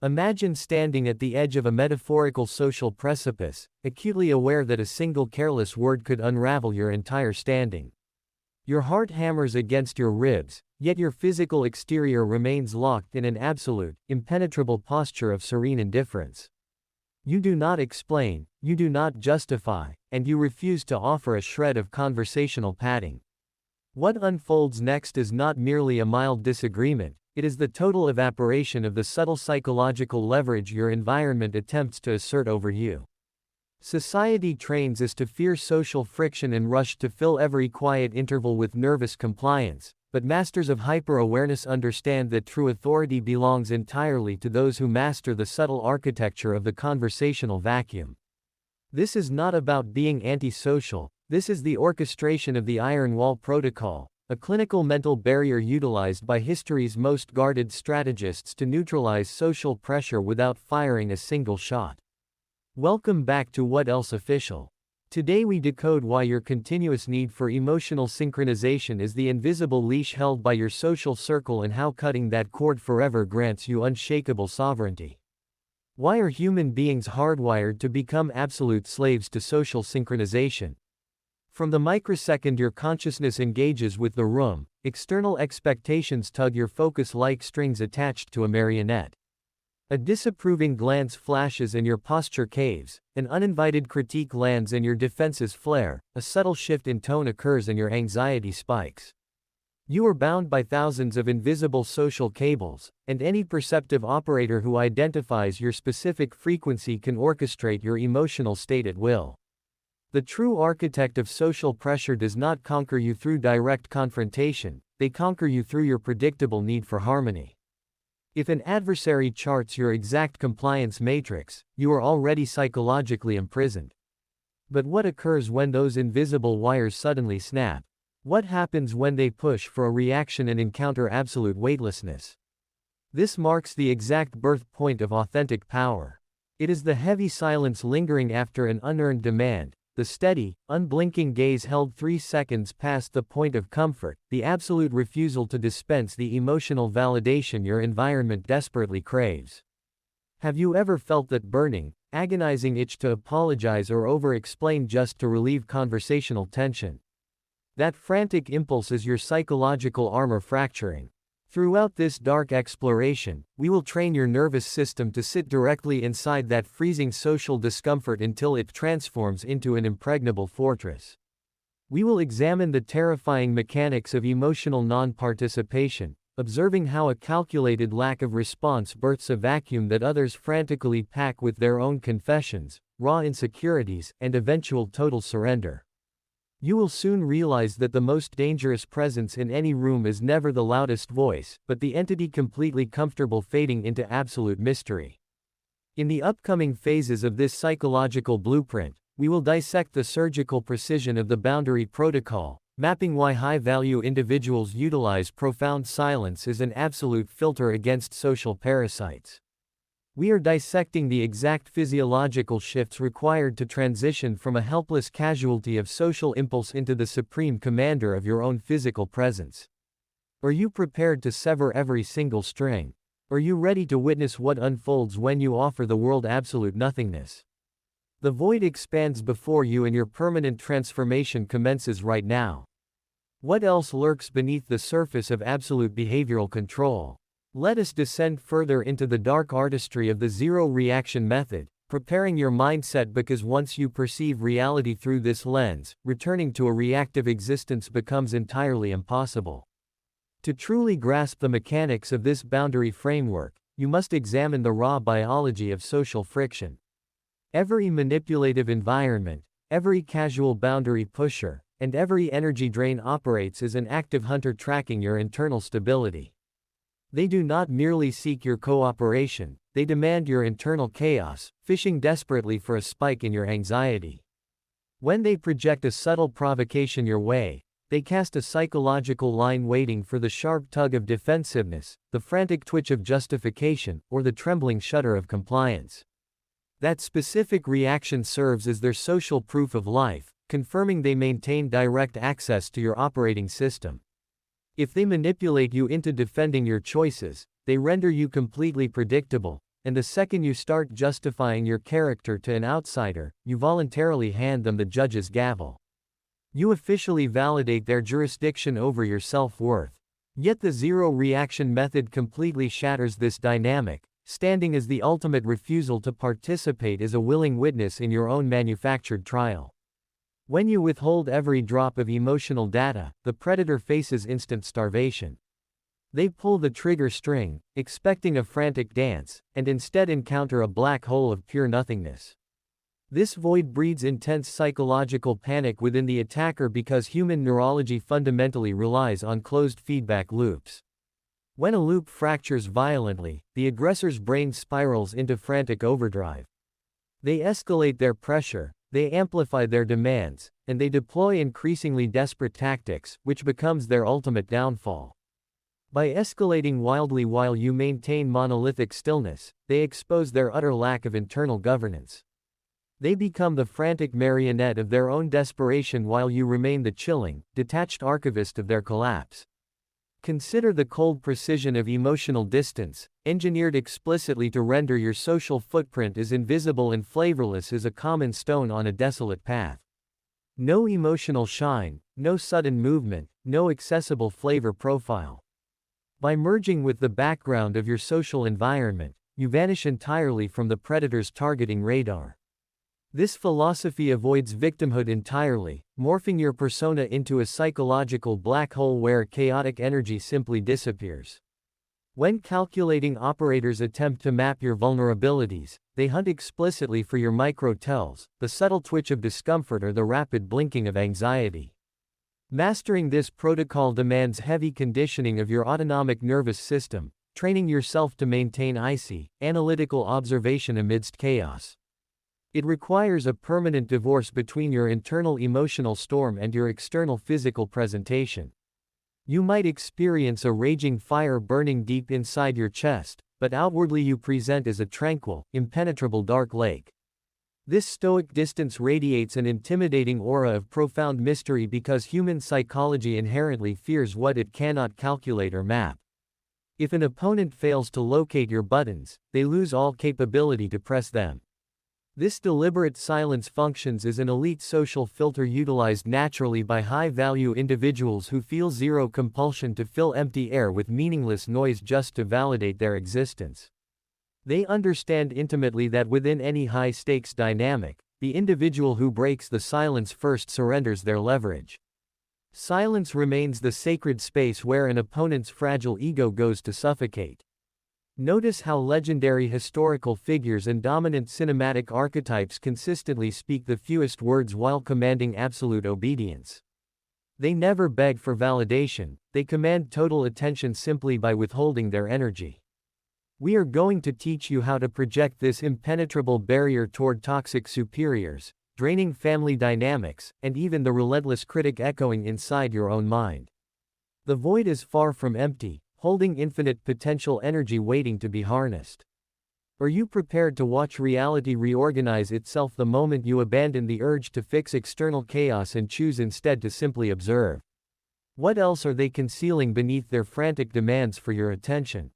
Imagine standing at the edge of a metaphorical social precipice, acutely aware that a single careless word could unravel your entire standing. Your heart hammers against your ribs, yet your physical exterior remains locked in an absolute, impenetrable posture of serene indifference. You do not explain, you do not justify, and you refuse to offer a shred of conversational padding. What unfolds next is not merely a mild disagreement, it is the total evaporation of the subtle psychological leverage your environment attempts to assert over you. Society trains us to fear social friction and rush to fill every quiet interval with nervous compliance, but masters of hyper-awareness understand that true authority belongs entirely to those who master the subtle architecture of the conversational vacuum. This is not about being antisocial, this is the orchestration of the Iron Wall Protocol, a clinical mental barrier utilized by history's most guarded strategists to neutralize social pressure without firing a single shot. Welcome back to What Else Official. Today we decode why your continuous need for emotional synchronization is the invisible leash held by your social circle and how cutting that cord forever grants you unshakable sovereignty. Why are human beings hardwired to become absolute slaves to social synchronization? From the microsecond your consciousness engages with the room, external expectations tug your focus like strings attached to a marionette. A disapproving glance flashes and your posture caves, an uninvited critique lands and your defenses flare, a subtle shift in tone occurs and your anxiety spikes. You are bound by thousands of invisible social cables, and any perceptive operator who identifies your specific frequency can orchestrate your emotional state at will. The true architect of social pressure does not conquer you through direct confrontation, they conquer you through your predictable need for harmony. If an adversary charts your exact compliance matrix, you are already psychologically imprisoned. But what occurs when those invisible wires suddenly snap? What happens when they push for a reaction and encounter absolute weightlessness? This marks the exact birth point of authentic power. It is the heavy silence lingering after an unearned demand, the steady, unblinking gaze held 3 seconds past the point of comfort, the absolute refusal to dispense the emotional validation your environment desperately craves. Have you ever felt that burning, agonizing itch to apologize or over-explain just to relieve conversational tension? That frantic impulse is your psychological armor fracturing. Throughout this dark exploration, we will train your nervous system to sit directly inside that freezing social discomfort until it transforms into an impregnable fortress. We will examine the terrifying mechanics of emotional non-participation, observing how a calculated lack of response births a vacuum that others frantically pack with their own confessions, raw insecurities, and eventual total surrender. You will soon realize that the most dangerous presence in any room is never the loudest voice, but the entity completely comfortable fading into absolute mystery. In the upcoming phases of this psychological blueprint, we will dissect the surgical precision of the boundary protocol, mapping why high-value individuals utilize profound silence as an absolute filter against social parasites. We are dissecting the exact physiological shifts required to transition from a helpless casualty of social impulse into the supreme commander of your own physical presence. Are you prepared to sever every single string? Are you ready to witness what unfolds when you offer the world absolute nothingness? The void expands before you and your permanent transformation commences right now. What else lurks beneath the surface of absolute behavioral control? Let us descend further into the dark artistry of the zero-reaction method, preparing your mindset because once you perceive reality through this lens, returning to a reactive existence becomes entirely impossible. To truly grasp the mechanics of this boundary framework, you must examine the raw biology of social friction. Every manipulative environment, every casual boundary pusher, and every energy drain operates as an active hunter tracking your internal stability. They do not merely seek your cooperation, they demand your internal chaos, fishing desperately for a spike in your anxiety. When they project a subtle provocation your way, they cast a psychological line waiting for the sharp tug of defensiveness, the frantic twitch of justification, or the trembling shudder of compliance. That specific reaction serves as their social proof of life, confirming they maintain direct access to your operating system. If they manipulate you into defending your choices, they render you completely predictable, and the second you start justifying your character to an outsider, you voluntarily hand them the judge's gavel. You officially validate their jurisdiction over your self-worth. Yet the zero reaction method completely shatters this dynamic, standing as the ultimate refusal to participate as a willing witness in your own manufactured trial. When you withhold every drop of emotional data, the predator faces instant starvation. They pull the trigger string, expecting a frantic dance, and instead encounter a black hole of pure nothingness. This void breeds intense psychological panic within the attacker because human neurology fundamentally relies on closed feedback loops. When a loop fractures violently, the aggressor's brain spirals into frantic overdrive. They escalate their pressure, they amplify their demands, and they deploy increasingly desperate tactics, which becomes their ultimate downfall. By escalating wildly while you maintain monolithic stillness, they expose their utter lack of internal governance. They become the frantic marionette of their own desperation while you remain the chilling, detached archivist of their collapse. Consider the cold precision of emotional distance, engineered explicitly to render your social footprint as invisible and flavorless as a common stone on a desolate path. No emotional shine, no sudden movement, no accessible flavor profile. By merging with the background of your social environment, you vanish entirely from the predator's targeting radar. This philosophy avoids victimhood entirely, morphing your persona into a psychological black hole where chaotic energy simply disappears. When calculating operators attempt to map your vulnerabilities, they hunt explicitly for your micro-tells, the subtle twitch of discomfort or the rapid blinking of anxiety. Mastering this protocol demands heavy conditioning of your autonomic nervous system, training yourself to maintain icy, analytical observation amidst chaos. It requires a permanent divorce between your internal emotional storm and your external physical presentation. You might experience a raging fire burning deep inside your chest, but outwardly you present as a tranquil, impenetrable dark lake. This stoic distance radiates an intimidating aura of profound mystery because human psychology inherently fears what it cannot calculate or map. If an opponent fails to locate your buttons, they lose all capability to press them. This deliberate silence functions as an elite social filter utilized naturally by high-value individuals who feel zero compulsion to fill empty air with meaningless noise just to validate their existence. They understand intimately that within any high-stakes dynamic, the individual who breaks the silence first surrenders their leverage. Silence remains the sacred space where an opponent's fragile ego goes to suffocate. Notice how legendary historical figures and dominant cinematic archetypes consistently speak the fewest words while commanding absolute obedience. They never beg for validation, they command total attention simply by withholding their energy. We are going to teach you how to project this impenetrable barrier toward toxic superiors, draining family dynamics, and even the relentless critic echoing inside your own mind. The void is far from empty, holding infinite potential energy waiting to be harnessed. Are you prepared to watch reality reorganize itself the moment you abandon the urge to fix external chaos and choose instead to simply observe? What else are they concealing beneath their frantic demands for your attention?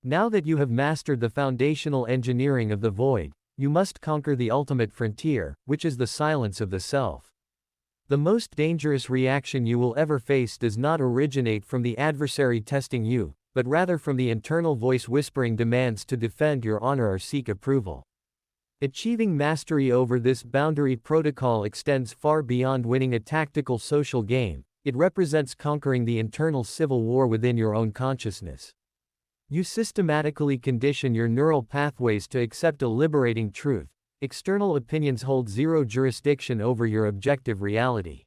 Now that you have mastered the foundational engineering of the void, you must conquer the ultimate frontier, which is the silence of the self. The most dangerous reaction you will ever face does not originate from the adversary testing you, but rather from the internal voice whispering demands to defend your honor or seek approval. Achieving mastery over this boundary protocol extends far beyond winning a tactical social game. It represents conquering the internal civil war within your own consciousness. You systematically condition your neural pathways to accept a liberating truth: external opinions hold zero jurisdiction over your objective reality.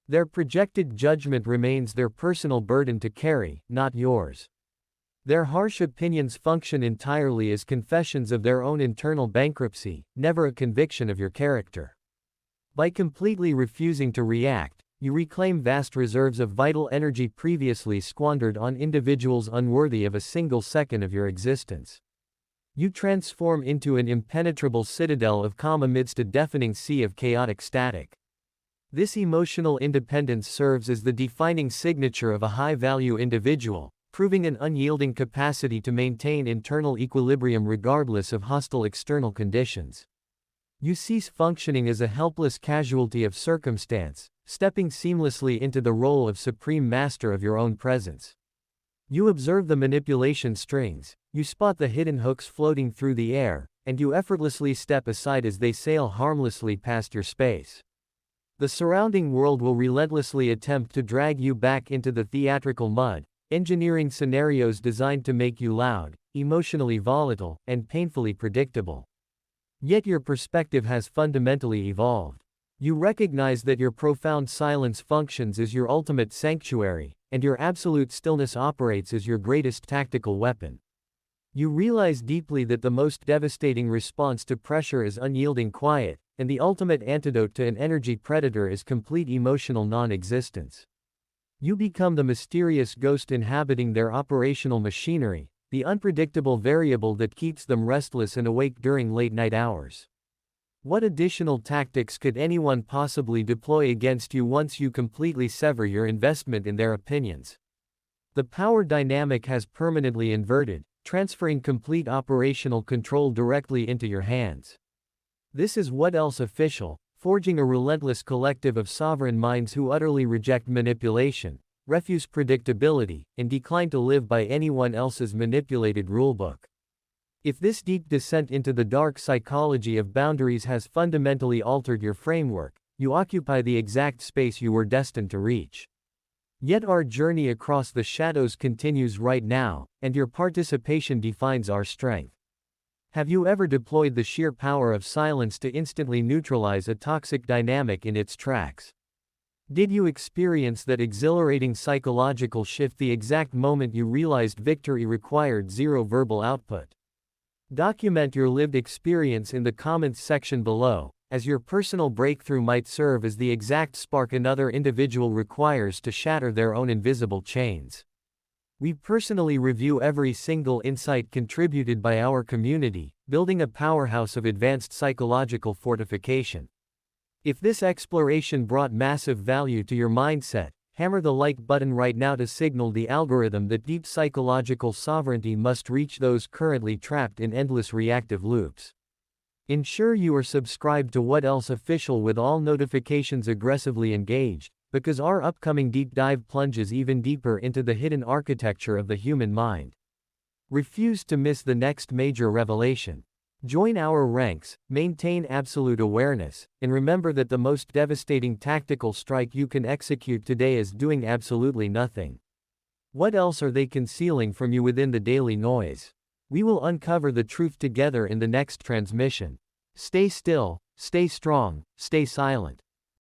Their projected judgment remains their personal burden to carry, not yours. Their harsh opinions function entirely as confessions of their own internal bankruptcy, never a conviction of your character. By completely refusing to react, you reclaim vast reserves of vital energy previously squandered on individuals unworthy of a single second of your existence. You transform into an impenetrable citadel of calm amidst a deafening sea of chaotic static. This emotional independence serves as the defining signature of a high-value individual, proving an unyielding capacity to maintain internal equilibrium regardless of hostile external conditions. You cease functioning as a helpless casualty of circumstance, stepping seamlessly into the role of supreme master of your own presence. You observe the manipulation strings, you spot the hidden hooks floating through the air, and you effortlessly step aside as they sail harmlessly past your space. The surrounding world will relentlessly attempt to drag you back into the theatrical mud, engineering scenarios designed to make you loud, emotionally volatile, and painfully predictable. Yet your perspective has fundamentally evolved. You recognize that your profound silence functions as your ultimate sanctuary, and your absolute stillness operates as your greatest tactical weapon. You realize deeply that the most devastating response to pressure is unyielding quiet, and the ultimate antidote to an energy predator is complete emotional non-existence. You become the mysterious ghost inhabiting their operational machinery, the unpredictable variable that keeps them restless and awake during late-night hours. What additional tactics could anyone possibly deploy against you once you completely sever your investment in their opinions? The power dynamic has permanently inverted, transferring complete operational control directly into your hands. This is What Else Official, forging a relentless collective of sovereign minds who utterly reject manipulation, refuse predictability, and decline to live by anyone else's manipulated rulebook. If this deep descent into the dark psychology of boundaries has fundamentally altered your framework, you occupy the exact space you were destined to reach. Yet our journey across the shadows continues right now, and your participation defines our strength. Have you ever deployed the sheer power of silence to instantly neutralize a toxic dynamic in its tracks? Did you experience that exhilarating psychological shift the exact moment you realized victory required zero verbal output? Document your lived experience in the comments section below, as your personal breakthrough might serve as the exact spark another individual requires to shatter their own invisible chains. We personally review every single insight contributed by our community, building a powerhouse of advanced psychological fortification. If this exploration brought massive value to your mindset, hammer the like button right now to signal the algorithm that deep psychological sovereignty must reach those currently trapped in endless reactive loops. Ensure you are subscribed to What Else Official with all notifications aggressively engaged, because our upcoming deep dive plunges even deeper into the hidden architecture of the human mind. Refuse to miss the next major revelation. Join our ranks, maintain absolute awareness, and remember that the most devastating tactical strike you can execute today is doing absolutely nothing. What else are they concealing from you within the daily noise? We will uncover the truth together in the next transmission. Stay still, stay strong, stay silent.